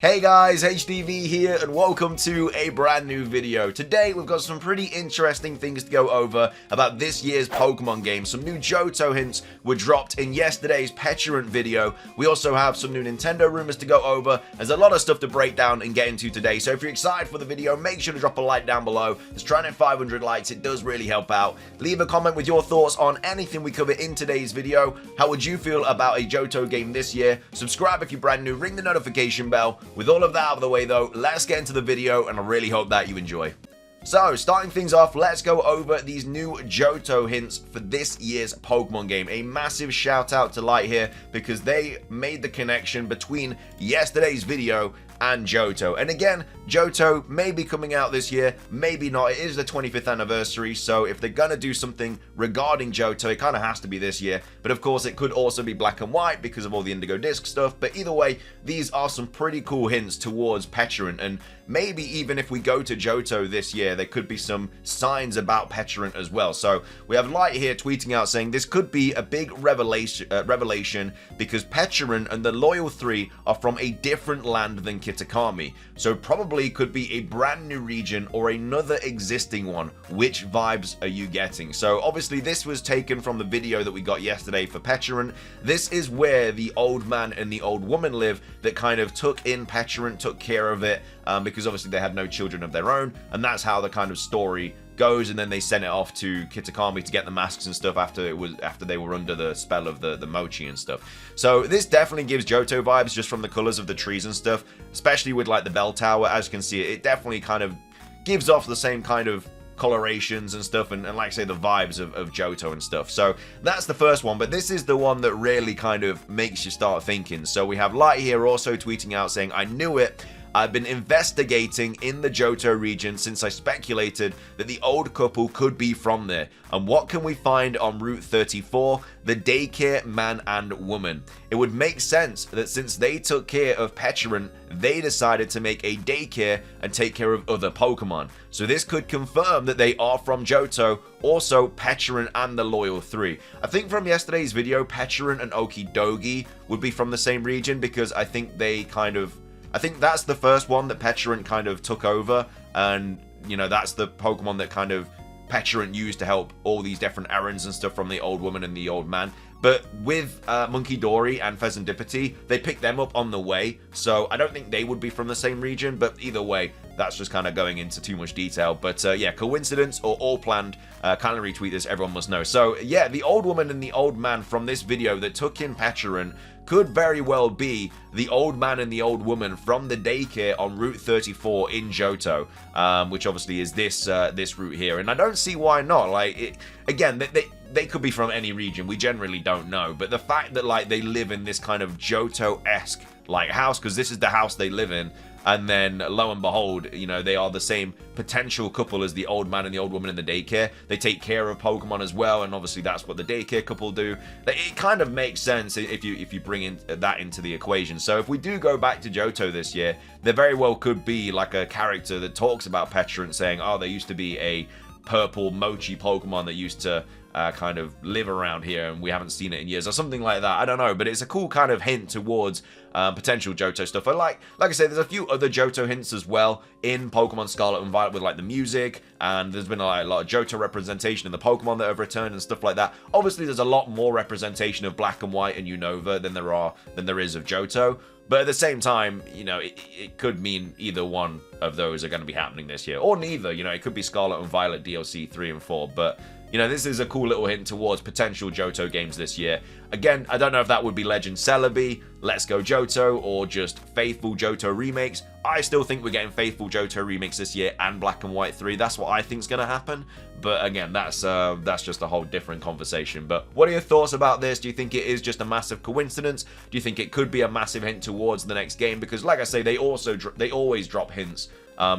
Hey guys, HDvee here and welcome to a brand new video. Today we've got some pretty interesting things to go over about this year's Pokemon game. Some new Johto hints were dropped in yesterday's Petulant video. We also have some new Nintendo rumors to go over. There's a lot of stuff to break down and get into today. So if you're excited for the video, make sure to drop a like down below. Let's try and hit 500 likes, it does really help out. Leave a comment with your thoughts on anything we cover in today's video. How would you feel about a Johto game this year? Subscribe if you're brand new, ring the notification bell. With all of that out of the way though, let's get into the video and I really hope that you enjoy. So, starting things off, let's go over these new Johto hints for this year's Pokemon game. A massive shout out to Light here because they made the connection between yesterday's video and Johto. And again, Johto may be coming out this year, maybe not. It is the 25th anniversary, so if they're gonna do something regarding Johto, it kind of has to be this year. But of course, it could also be black and white because of all the Indigo Disc stuff. But either way, these are some pretty cool hints towards Petulant. And maybe even if we go to Johto this year, there could be some signs about Petulant as well. So we have Light here tweeting out saying this could be a big revelation because Petulant and the Loyal 3 are from a different land than Kitakami. So probably could be a brand new region or another existing one. Which vibes are you getting? So obviously this was taken from the video that we got yesterday for Petulant. This is where the old man and the old woman live that kind of took in Petulant, took care of it, because obviously they had no children of their own, and that's how the kind of story goes. And then they sent it off to Kitakami to get the masks and stuff after they were under the spell of the Mochi and stuff. So this definitely gives Johto vibes just from the colors of the trees and stuff, especially with like the bell tower. As you can see, it definitely kind of gives off the same kind of colorations and stuff, and like I say, the vibes of Johto and stuff. So that's the first one, but this is the one that really kind of makes you start thinking. So we have Light here also tweeting out saying, I knew it. I've been investigating in the Johto region since I speculated that the old couple could be from there. And what can we find on Route 34? The daycare man and woman. It would make sense that since they took care of Petulant, they decided to make a daycare and take care of other Pokemon. So this could confirm that they are from Johto, also Petulant and the Loyal 3. I think from yesterday's video, Petulant and Okidogi would be from the same region because I think that's the first one that Petulant kind of took over, and you know, that's the Pokemon that kind of Petulant used to help all these different errands and stuff from the old woman and the old man. But with Monkey Dory and Pheasantipity, they picked them up on the way, so I don't think they would be from the same region. But either way, that's just kind of going into too much detail. But yeah, coincidence or all planned, kindly retweet this, everyone must know. So yeah, the old woman and the old man from this video that took in Petulant could very well be the old man and the old woman from the daycare on Route 34 in Johto, which obviously is this route here. And I don't see why not. Like, again, they could be from any region. We generally don't know. But the fact that like they live in this kind of Johto-esque like house, because this is the house they live in, and then lo and behold, you know, they are the same potential couple as the old man and the old woman in the daycare. They take care of Pokemon as well, and obviously that's what the daycare couple do. It kind of makes sense if you bring that into the equation. So if we do go back to Johto this year, there very well could be like a character that talks about Petulant saying, oh, there used to be a purple Mochi Pokemon that used to kind of live around here and we haven't seen it in years, or something like that. I don't know, but it's a cool kind of hint towards potential Johto stuff. And like I said, there's a few other Johto hints as well in Pokemon Scarlet and Violet with like the music, and there's been a lot of Johto representation in the Pokemon that have returned and stuff like that. Obviously, there's a lot more representation of Black and White and Unova than there is of Johto. But at the same time, you know, it could mean either one of those are going to be happening this year, or neither. You know, it could be Scarlet and Violet DLC 3 and 4, but you know, this is a cool little hint towards potential Johto games this year. Again, I don't know if that would be Legend Celebi, Let's Go Johto, or just Faithful Johto remakes. I still think we're getting Faithful Johto remakes this year and Black and White 3. That's what I think is going to happen. But again, that's just a whole different conversation. But what are your thoughts about this? Do you think it is just a massive coincidence? Do you think it could be a massive hint towards the next game? Because like I say, they always drop hints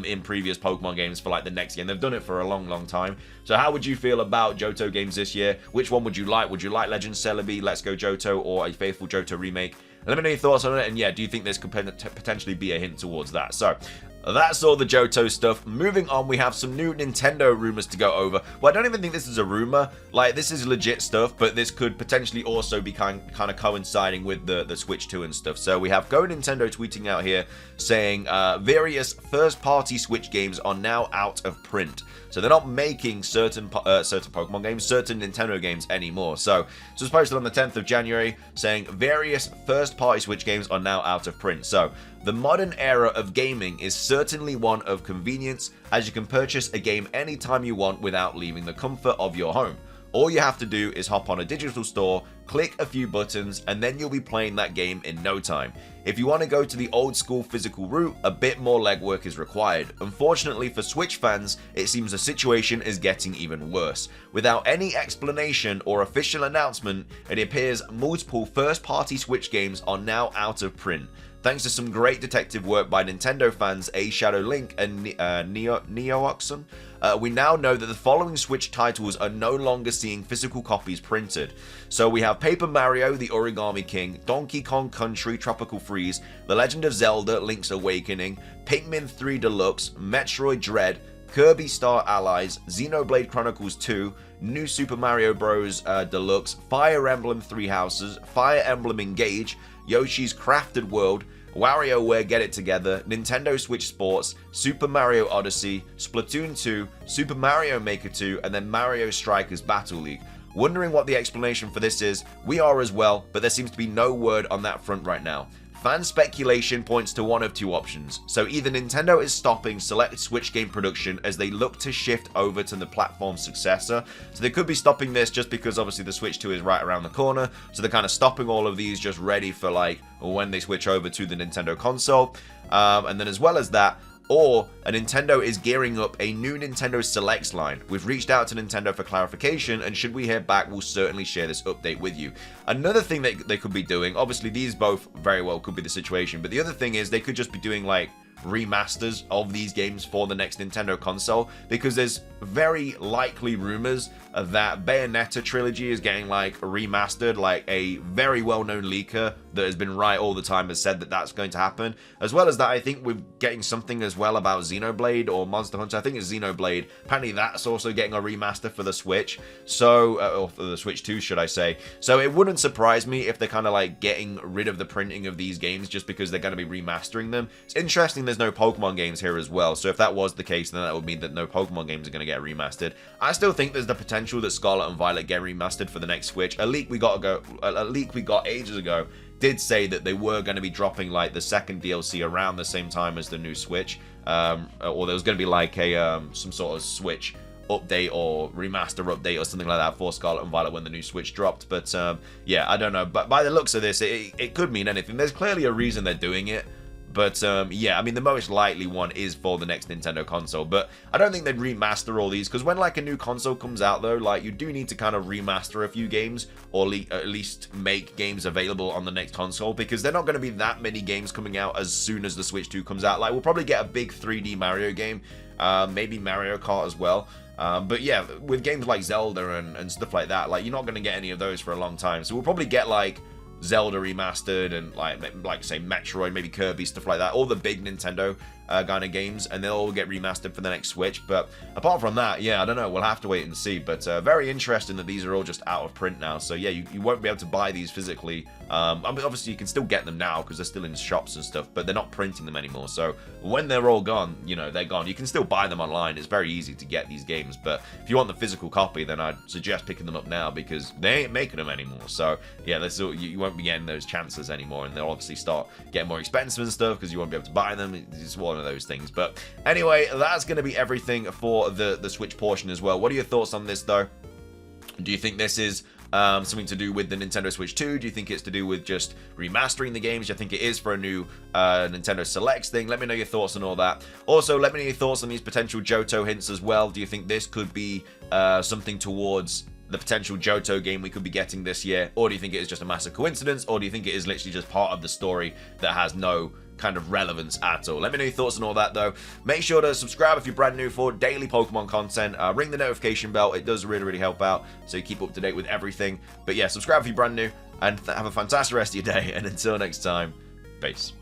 in previous Pokemon games for like the next game. They've done it for a long time. So how would you feel about Johto games this year? Which one would you like? Would you like Legend Celebi, Let's Go Johto, or a Faithful Johto remake? Let me know your thoughts on it, and yeah, do you think this could potentially be a hint towards that? So, That's all the Johto stuff. Moving on, we have some new Nintendo rumors to go over. Well, I don't even think this is a rumor. Like, this is legit stuff, but this could potentially also be kind of coinciding with the Switch 2 and stuff. So we have Go Nintendo tweeting out here saying various first-party Switch games are now out of print. So they're not making certain Pokemon games, certain Nintendo games anymore. So this was posted on the 10th of January saying various first-party Switch games are now out of print. So the modern era of gaming is certainly one of convenience, as you can purchase a game anytime you want without leaving the comfort of your home. All you have to do is hop on a digital store, click a few buttons, and then you'll be playing that game in no time. If you want to go to the old school physical route, a bit more legwork is required. Unfortunately for Switch fans, it seems the situation is getting even worse. Without any explanation or official announcement, it appears multiple first-party Switch games are now out of print. Thanks to some great detective work by Nintendo fans A Shadow Link and Neoxon, we now know that the following Switch titles are no longer seeing physical copies printed. So we have Paper Mario, The Origami King, Donkey Kong Country, Tropical Freeze, The Legend of Zelda, Link's Awakening, Pikmin 3 Deluxe, Metroid Dread, Kirby Star Allies, Xenoblade Chronicles 2, New Super Mario Bros. Deluxe, Fire Emblem Three Houses, Fire Emblem Engage, Yoshi's Crafted World, WarioWare Get It Together, Nintendo Switch Sports, Super Mario Odyssey, Splatoon 2, Super Mario Maker 2, and then Mario Strikers Battle League. Wondering what the explanation for this is? We are as well, but there seems to be no word on that front right now. Fan speculation points to one of two options. So either Nintendo is stopping select Switch game production as they look to shift over to the platform's successor. So they could be stopping this just because obviously the Switch 2 is right around the corner. So they're kind of stopping all of these just ready for like when they switch over to the Nintendo console. And then as well as that, or a Nintendo is gearing up a new Nintendo Selects line. We've reached out to Nintendo for clarification, and should we hear back, we'll certainly share this update with you. Another thing that they could be doing, obviously these both very well could be the situation, but the other thing is they could just be doing like remasters of these games for the next Nintendo console, because there's very likely rumors that Bayonetta trilogy is getting like remastered. Like a very well-known leaker that has been right all the time has said that that's going to happen. As well as that, I think we're getting something as well about Xenoblade or Monster Hunter. I think it's Xenoblade. Apparently that's also getting a remaster for the Switch. So, or for the Switch 2, should I say. So it wouldn't surprise me if they're kind of like getting rid of the printing of these games just because they're going to be remastering them. It's interesting there's no Pokemon games here as well. So if that was the case, then that would mean that no Pokemon games are going to get remastered. I still think there's the potential that Scarlet and Violet get remastered for the next Switch. A leak we got ages ago did say that they were going to be dropping like the second DLC around the same time as the new Switch, or there was going to be like a some sort of Switch update or remaster update or something like that for Scarlet and Violet when the new Switch dropped. But yeah, I don't know. But by the looks of this, it could mean anything. There's clearly a reason they're doing it. But yeah, I mean, the most likely one is for the next Nintendo console. But I don't think they'd remaster all these, because when like a new console comes out though, like you do need to kind of remaster a few games, or at least make games available on the next console, because they're not going to be that many games coming out as soon as the Switch 2 comes out. Like we'll probably get a big 3D Mario game, maybe Mario Kart as well. But yeah, with games like Zelda and stuff like that, like you're not going to get any of those for a long time. So we'll probably get like Zelda remastered and like say Metroid, maybe Kirby, stuff like that, all the big Nintendo kind of games, and they'll all get remastered for the next Switch. But apart from that, yeah, I don't know, we'll have to wait and see. But very interesting that these are all just out of print now. So yeah, you won't be able to buy these physically. I mean, obviously you can still get them now because they're still in shops and stuff, but they're not printing them anymore. So when they're all gone, you know, they're gone. You can still buy them online. It's very easy to get these games, but if you want the physical copy, then I'd suggest picking them up now because they ain't making them anymore. So yeah, you won't be getting those chances anymore, and they'll obviously start getting more expensive and stuff because you won't be able to buy them. It's one of those things. But anyway, that's going to be everything for the Switch portion as well. What are your thoughts on this though? Do you think this is something to do with the Nintendo Switch 2? Do you think it's to do with just remastering the games? Do you think it is for a new Nintendo Selects thing? Let me know your thoughts on all that. Also, let me know your thoughts on these potential Johto hints as well. Do you think this could be something towards the potential Johto game we could be getting this year? Or do you think it is just a massive coincidence? Or do you think it is literally just part of the story that has no kind of relevance at all? Let me know your thoughts on all that though. Make sure to subscribe if you're brand new for daily Pokemon content. Ring the notification bell. It does really help out, so you keep up to date with everything. But yeah, subscribe if you're brand new, and have a fantastic rest of your day, and until next time, peace.